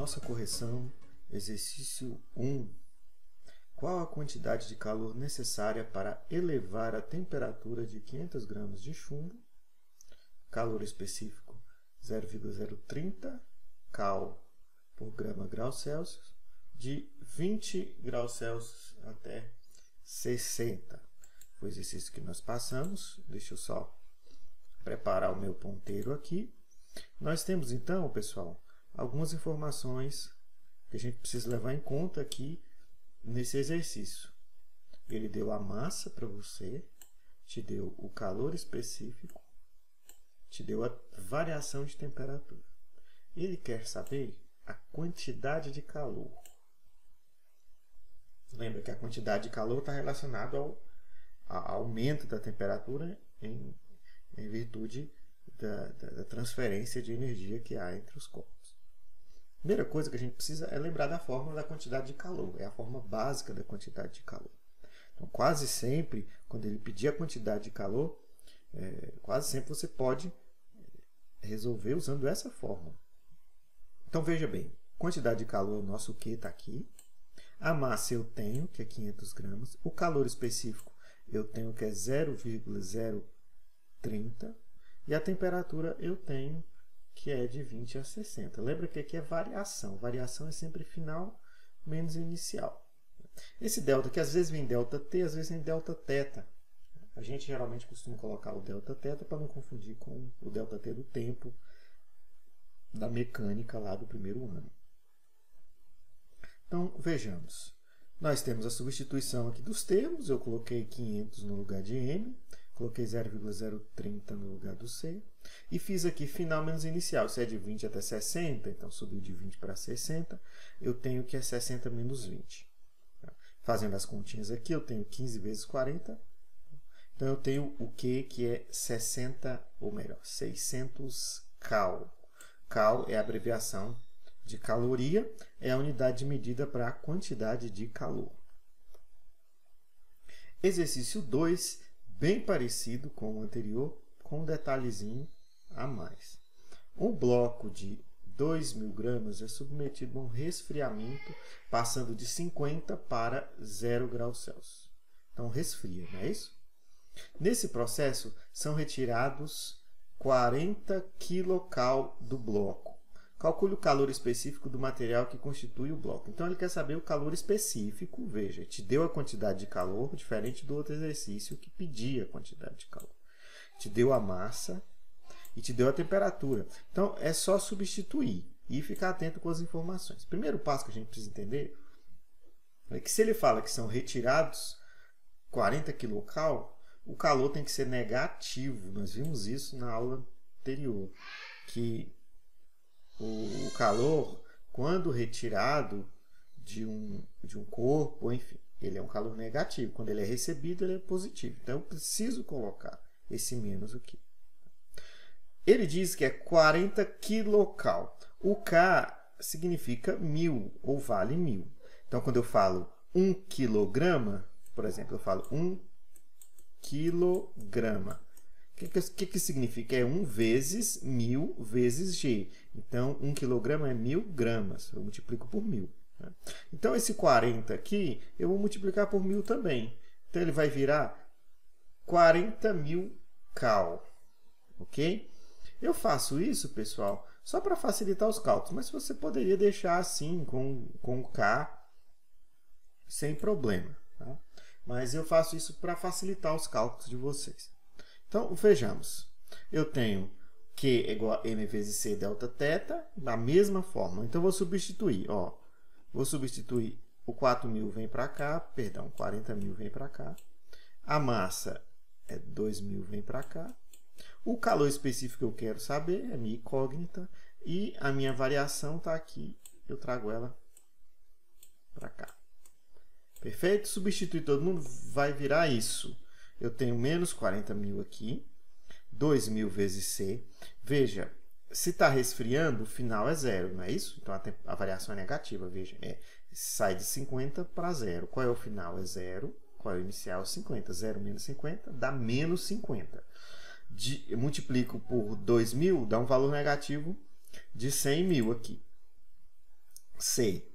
nossa correção, exercício 1. Qual a quantidade de calor necessária para elevar a temperatura de 500 gramas de chumbo, calor específico 0,030 cal por grau Celsius, de 20 graus Celsius até 60. Foi o exercício que nós passamos. Deixa eu só preparar o meu ponteiro aqui. Nós temos então, pessoal, algumas informações que a gente precisa levar em conta aqui nesse exercício. Ele deu a massa para você, te deu o calor específico, te deu a variação de temperatura. Ele quer saber a quantidade de calor. Lembra que a quantidade de calor está relacionada ao aumento da temperatura em virtude da transferência de energia que há entre os corpos. A primeira coisa que a gente precisa é lembrar da fórmula da quantidade de calor. É a forma básica da quantidade de calor. Então, quase sempre, quando ele pedir a quantidade de calor, quase sempre você pode resolver usando essa fórmula. Então, veja bem, quantidade de calor, o nosso Q está aqui. A massa eu tenho, que é 500 gramas. O calor específico eu tenho, que é 0,030. E a temperatura eu tenho, que é de 20 a 60. Lembra que aqui é variação. Variação é sempre final menos inicial. Esse delta, que às vezes vem delta T, às vezes vem delta θ. A gente geralmente costuma colocar o delta θ para não confundir com o delta T do tempo da mecânica lá do primeiro ano. Então, vejamos. Nós temos a substituição aqui dos termos. Eu coloquei 500 no lugar de M. Coloquei 0,030 no lugar do C. E fiz aqui final menos inicial. Se é de 20 até 60, então subiu de 20 para 60. Eu tenho que é 60 menos 20. Fazendo as continhas aqui, eu tenho 15 vezes 40. Então, eu tenho o Q, que é 60, ou melhor, 600 cal. Cal é a abreviação de caloria, é a unidade de medida para a quantidade de calor. Exercício 2, bem parecido com o anterior, com um detalhezinho a mais. Um bloco de 2.000 gramas é submetido a um resfriamento, passando de 50 para 0 graus Celsius. Então, resfria, não é isso? Nesse processo, são retirados 40 kcal do bloco. Calcule o calor específico do material que constitui o bloco. Então, ele quer saber o calor específico. Veja, te deu a quantidade de calor, diferente do outro exercício que pedia a quantidade de calor. Te deu a massa e te deu a temperatura. Então, é só substituir e ficar atento com as informações. O primeiro passo que a gente precisa entender é que se ele fala que são retirados 40 kcal, o calor tem que ser negativo. Nós vimos isso na aula anterior, que o calor, quando retirado de um corpo, enfim, ele é um calor negativo. Quando ele é recebido, ele é positivo. Então, eu preciso colocar esse menos aqui. Ele diz que é 40 kcal. O K significa 1000, ou vale 1000. Então, quando eu falo 1 quilograma, por exemplo, eu falo 1 quilograma. O que significa? É 1 vezes 1000 vezes G. Então, 1 quilograma é 1000 gramas. Eu multiplico por 1000. Né? Então, esse 40 aqui, eu vou multiplicar por 1000 também. Então, ele vai virar 40.000 cal. Ok? Eu faço isso, pessoal, só para facilitar os cálculos. Mas você poderia deixar assim, com o K, sem problema. Tá? Mas eu faço isso para facilitar os cálculos de vocês. Então, vejamos. Eu tenho Q é igual a M vezes C delta θ, da mesma forma. Então, vou substituir. Vou substituir o 4.000 vem para cá, perdão, 40.000 vem para cá. A massa é 2.000 vem para cá. O calor específico que eu quero saber é minha incógnita. E a minha variação está aqui. Eu trago ela para cá. Perfeito? Substituir todo mundo vai virar isso. Eu tenho menos 40.000 aqui, 2.000 vezes C. Veja, se está resfriando, o final é zero, não é isso? Então, a variação é negativa. Veja, sai de 50 para zero. Qual é o final? É zero. Qual é o inicial? 50. 0 menos 50 dá menos 50. Eu multiplico por 2.000, dá um valor negativo de 100.000 aqui. C.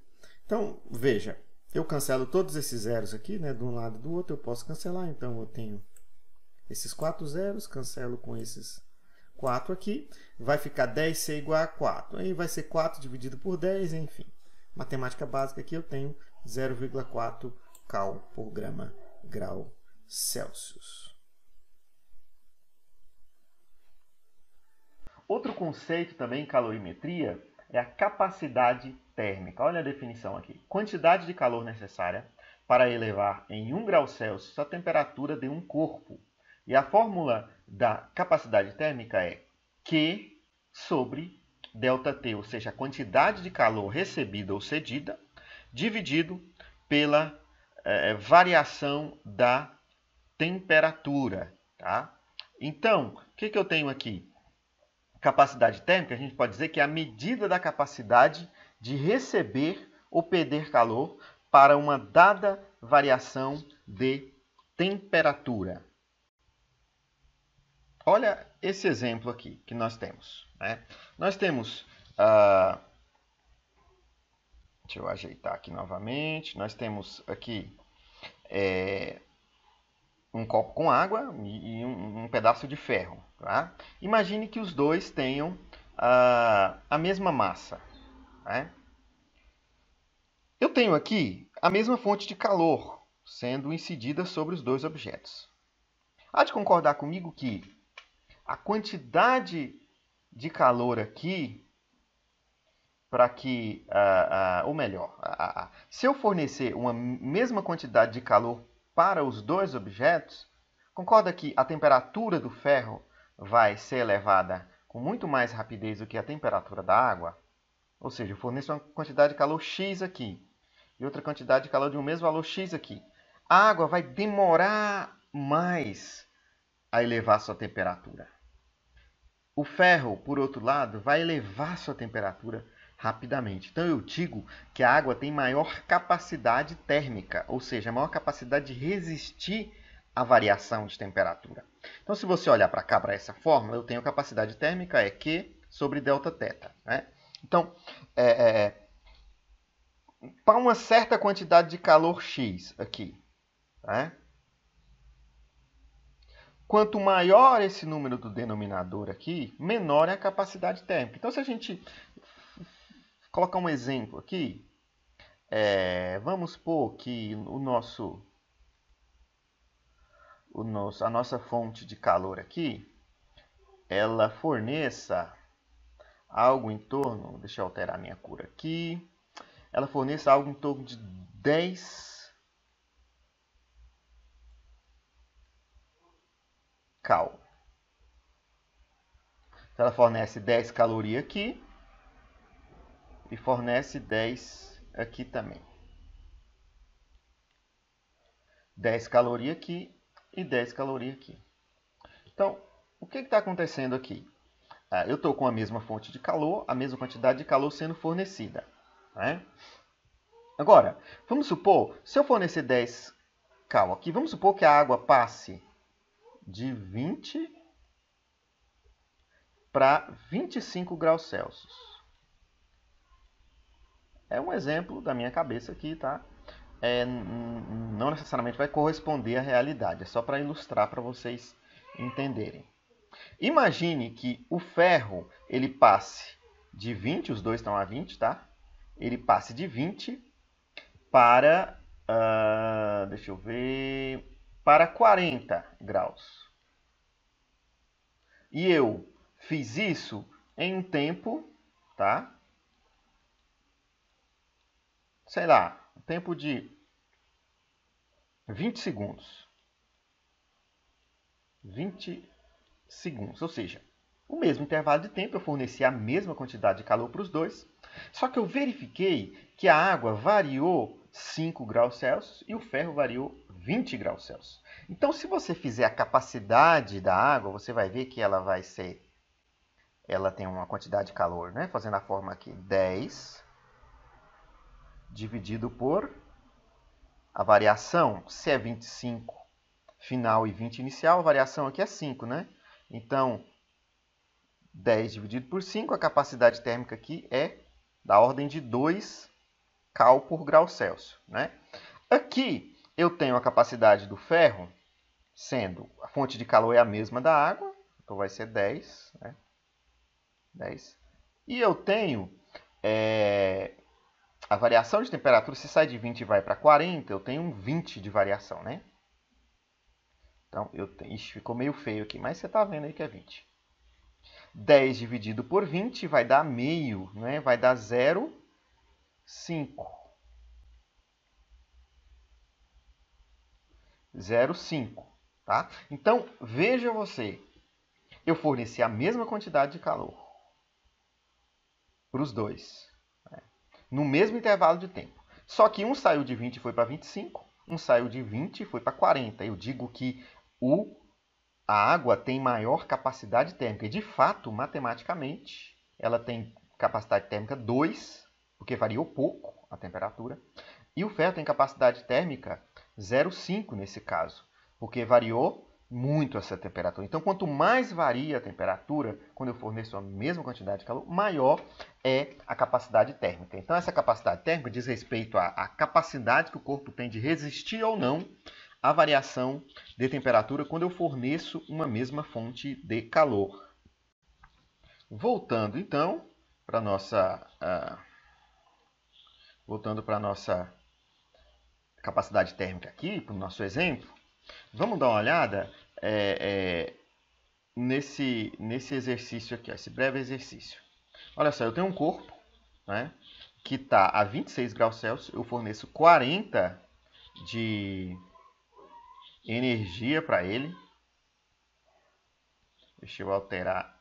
Então, veja, eu cancelo todos esses zeros aqui, né, de um lado e do outro, eu posso cancelar, então eu tenho esses 4 zeros, cancelo com esses 4 aqui, vai ficar 10C igual a 4, aí vai ser 4 dividido por 10, enfim. Matemática básica aqui eu tenho 0,4 cal por grama grau Celsius. Outro conceito também em calorimetria é a capacidade térmica. Olha a definição aqui. Quantidade de calor necessária para elevar em 1 grau Celsius a temperatura de um corpo. E a fórmula da capacidade térmica é Q sobre ΔT, ou seja, a quantidade de calor recebida ou cedida, dividido pela variação da temperatura. Tá? Então, o que eu tenho aqui? Capacidade térmica, a gente pode dizer que é a medida da capacidade de receber ou perder calor para uma dada variação de temperatura. Olha esse exemplo aqui que nós temos. Né? Nós temos... deixa eu ajeitar aqui novamente. Nós temos aqui um copo com água e um pedaço de ferro. Tá? Imagine que os dois tenham a mesma massa. Né? Eu tenho aqui a mesma fonte de calor sendo incidida sobre os dois objetos. Há de concordar comigo que a quantidade de calor aqui, para que, ou melhor, se eu fornecer uma mesma quantidade de calor para os dois objetos, concorda que a temperatura do ferro vai ser elevada com muito mais rapidez do que a temperatura da água? Ou seja, eu forneço uma quantidade de calor X aqui e outra quantidade de calor de um mesmo valor X aqui. A água vai demorar mais a elevar sua temperatura. O ferro, por outro lado, vai elevar sua temperatura rapidamente. Então eu digo que a água tem maior capacidade térmica, ou seja, maior capacidade de resistir à variação de temperatura. Então se você olhar para cá, para essa fórmula, eu tenho a capacidade térmica é Q sobre Δθ. Né? Então, para uma certa quantidade de calor X aqui, né? Quanto maior esse número do denominador aqui, menor é a capacidade térmica. Então, se a gente colocar um exemplo aqui, vamos supor que a nossa fonte de calor aqui, ela forneça algo em torno, deixa eu alterar minha cor aqui, ela forneça algo em torno de 10 cal. Então, ela fornece 10 calorias aqui e fornece 10 aqui também. 10 calorias aqui e 10 calorias aqui. Então, o que está acontecendo aqui? Eu estou com a mesma fonte de calor, a mesma quantidade de calor sendo fornecida. Né? Agora, vamos supor, se eu fornecer 10 cal aqui, vamos supor que a água passe de 20 para 25 graus Celsius. É um exemplo da minha cabeça aqui, tá? Não necessariamente vai corresponder à realidade, é só para ilustrar para vocês entenderem. Imagine que o ferro ele passe de 20, os dois estão a 20, tá? Ele passe de 20 para, deixa eu ver, para 40 graus. E eu fiz isso em um tempo, tá? Sei lá, um tempo de 20 segundos. 20 segundos, ou seja, o mesmo intervalo de tempo, eu forneci a mesma quantidade de calor para os dois, só que eu verifiquei que a água variou 5 graus Celsius e o ferro variou 20 graus Celsius. Então, se você fizer a capacidade da água, você vai ver que ela tem uma quantidade de calor, né? Fazendo a forma aqui, 10 dividido por a variação, se é 25 final e 20 inicial, a variação aqui é 5, né? Então, 10 dividido por 5, a capacidade térmica aqui é da ordem de 2 cal por grau Celsius, né? Aqui eu tenho a capacidade do ferro, sendo a fonte de calor é a mesma da água, então vai ser 10, né? 10. E eu tenho a variação de temperatura, se sai de 20 e vai para 40, eu tenho um 20 de variação, né? Então, ixi, ficou meio feio aqui, mas você está vendo aí que é 20. 10 dividido por 20 vai dar meio, né? Vai dar 0,5. 0,5, tá? Então, veja você, eu forneci a mesma quantidade de calor para os dois, né? No mesmo intervalo de tempo. Só que um saiu de 20 e foi para 25, um saiu de 20 e foi para 40. Eu digo que a água tem maior capacidade térmica. E, de fato, matematicamente, ela tem capacidade térmica 2, porque variou pouco a temperatura. E o ferro tem capacidade térmica 0,5 nesse caso, porque variou muito essa temperatura. Então, quanto mais varia a temperatura, quando eu forneço a mesma quantidade de calor, maior é a capacidade térmica. Então, essa capacidade térmica diz respeito à capacidade que o corpo tem de resistir ou não à variação de temperatura quando eu forneço uma mesma fonte de calor. Voltando, então, para a nossa capacidade térmica aqui, para o nosso exemplo, vamos dar uma olhada nesse exercício aqui, esse breve exercício. Olha só, eu tenho um corpo, né, que está a 26 graus Celsius, eu forneço 40 de energia para ele. Deixa eu alterar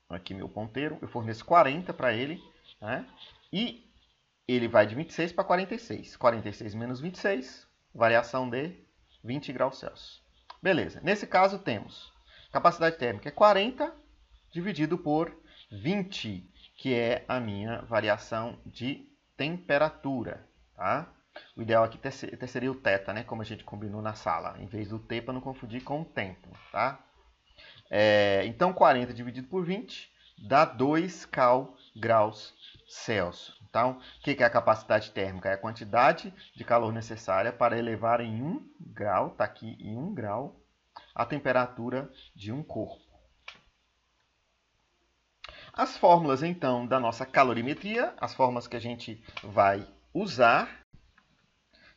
aqui meu ponteiro. Eu forneço 40 para ele, né, e ele vai de 26 para 46. 46 menos 26, variação de 20 graus Celsius. Beleza. Nesse caso, temos capacidade térmica é 40 dividido por 20, que é a minha variação de temperatura. Tá? O ideal aqui seria o θ, né? Como a gente combinou na sala, em vez do T, para não confundir com o tempo. Tá? Então, 40 dividido por 20 dá 2 graus Celsius. Então, o que é a capacidade térmica? É a quantidade de calor necessária para elevar em 1 grau, está aqui em 1 grau, a temperatura de um corpo. As fórmulas, então, da nossa calorimetria, as fórmulas que a gente vai usar,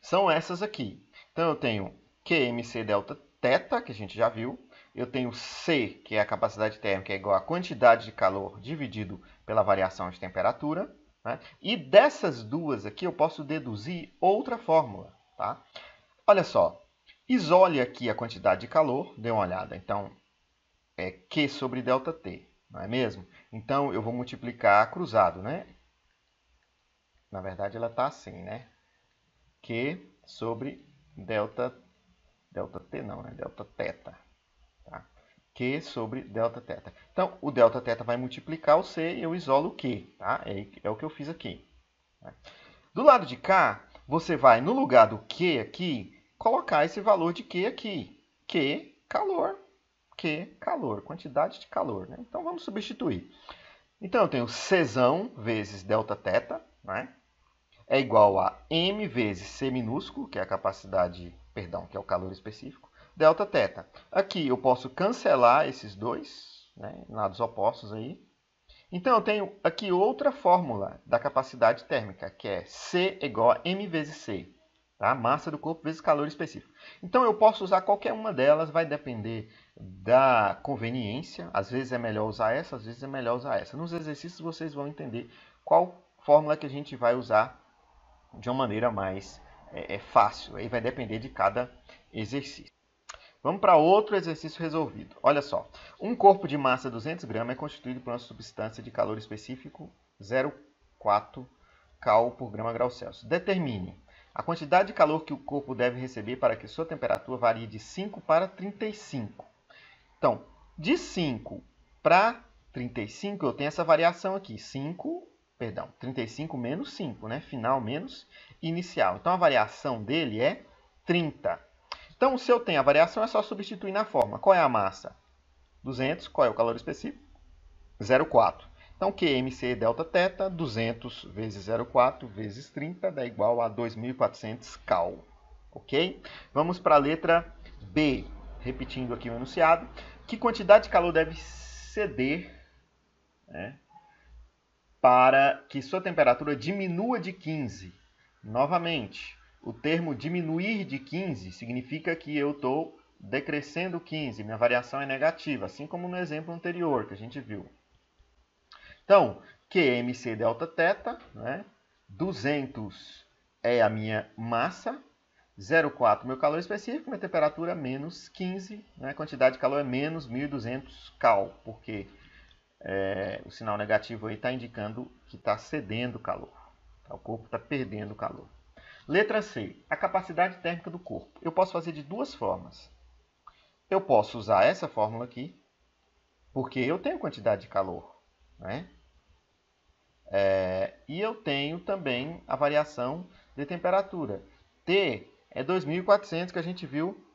são essas aqui. Então, eu tenho QMC delta θ, que a gente já viu. Eu tenho C, que é a capacidade térmica, é igual a quantidade de calor dividido pela variação de temperatura. Né? E dessas duas aqui eu posso deduzir outra fórmula. Tá? Olha só, isole aqui a quantidade de calor, dê uma olhada. Então, é Q sobre ΔT, não é mesmo? Então, eu vou multiplicar cruzado, né? Na verdade, ela está assim, né? Q sobre ΔT não, né? Δθ. Tá? Q sobre Δθ. Então, o Δθ vai multiplicar o C e eu isolo o Q. Tá? É o que eu fiz aqui. Do lado de cá, você vai, no lugar do Q aqui, colocar esse valor de Q aqui. Q, calor. Q, calor. Quantidade de calor. Né? Então, vamos substituir. Então, eu tenho Czão vezes Δθ, né? É igual a M vezes C minúsculo, que é a capacidade, perdão, que é o calor específico, Δθ. Aqui eu posso cancelar esses dois, né, lados opostos aí. Então eu tenho aqui outra fórmula da capacidade térmica, que é C igual a M vezes C. Tá? Massa do corpo vezes calor específico. Então eu posso usar qualquer uma delas, vai depender da conveniência. Às vezes é melhor usar essa, às vezes é melhor usar essa. Nos exercícios vocês vão entender qual fórmula que a gente vai usar de uma maneira mais fácil. Aí vai depender de cada exercício. Vamos para outro exercício resolvido. Olha só. Um corpo de massa 200 gramas é constituído por uma substância de calor específico 0,4 cal por grama grau Celsius. Determine a quantidade de calor que o corpo deve receber para que sua temperatura varie de 5 para 35. Então, de 5 para 35, eu tenho essa variação aqui. 35 menos 5, né? Final menos inicial. Então, a variação dele é 30. Então, se eu tenho a variação, é só substituir na fórmula. Qual é a massa? 200. Qual é o calor específico? 0,4. Então, QMC delta θ, 200 vezes 0,4 vezes 30 dá igual a 2.400 cal. Ok? Vamos para a letra B. Repetindo aqui o enunciado. Que quantidade de calor deve ceder, né, para que sua temperatura diminua de 15? Novamente, o termo diminuir de 15 significa que eu estou decrescendo 15. Minha variação é negativa, assim como no exemplo anterior que a gente viu. Então, QMC delta θ, né? 200 é a minha massa, 0,4 meu calor específico, minha temperatura menos 15, né? A quantidade de calor é menos 1.200 cal, porque o sinal negativo aí está indicando que está cedendo calor. O corpo está perdendo calor. Letra C, a capacidade térmica do corpo. Eu posso fazer de duas formas. Eu posso usar essa fórmula aqui, porque eu tenho quantidade de calor, né? E eu tenho também a variação de temperatura. T é 2.400 que a gente viu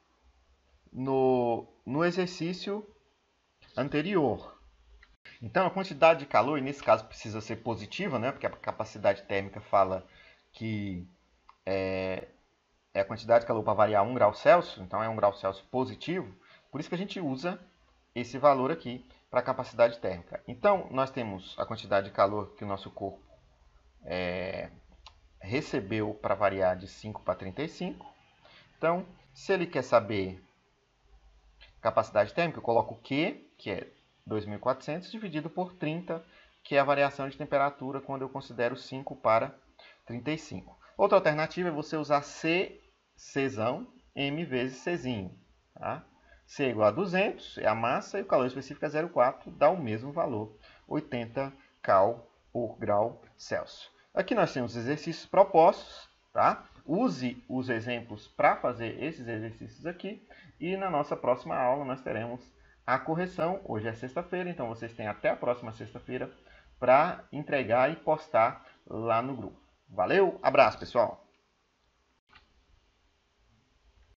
no exercício anterior. Então, a quantidade de calor, e nesse caso precisa ser positiva, né? Porque a capacidade térmica fala que é a quantidade de calor para variar 1 grau Celsius, então é 1 grau Celsius positivo. Por isso que a gente usa esse valor aqui para a capacidade térmica. Então, nós temos a quantidade de calor que o nosso corpo recebeu para variar de 5 para 35. Então, se ele quer saber capacidade térmica, eu coloco o Q, que é 2.400, dividido por 30, que é a variação de temperatura quando eu considero 5 para 35. Outra alternativa é você usar Czão, M vezes Czinho. Tá? C é igual a 200, é a massa, e o calor específico é 0,4, dá o mesmo valor, 80 cal por grau Celsius. Aqui nós temos exercícios propostos, tá? Use os exemplos para fazer esses exercícios aqui, e na nossa próxima aula nós teremos a correção. Hoje é sexta-feira, então vocês têm até a próxima sexta-feira para entregar e postar lá no grupo. Valeu, abraço pessoal!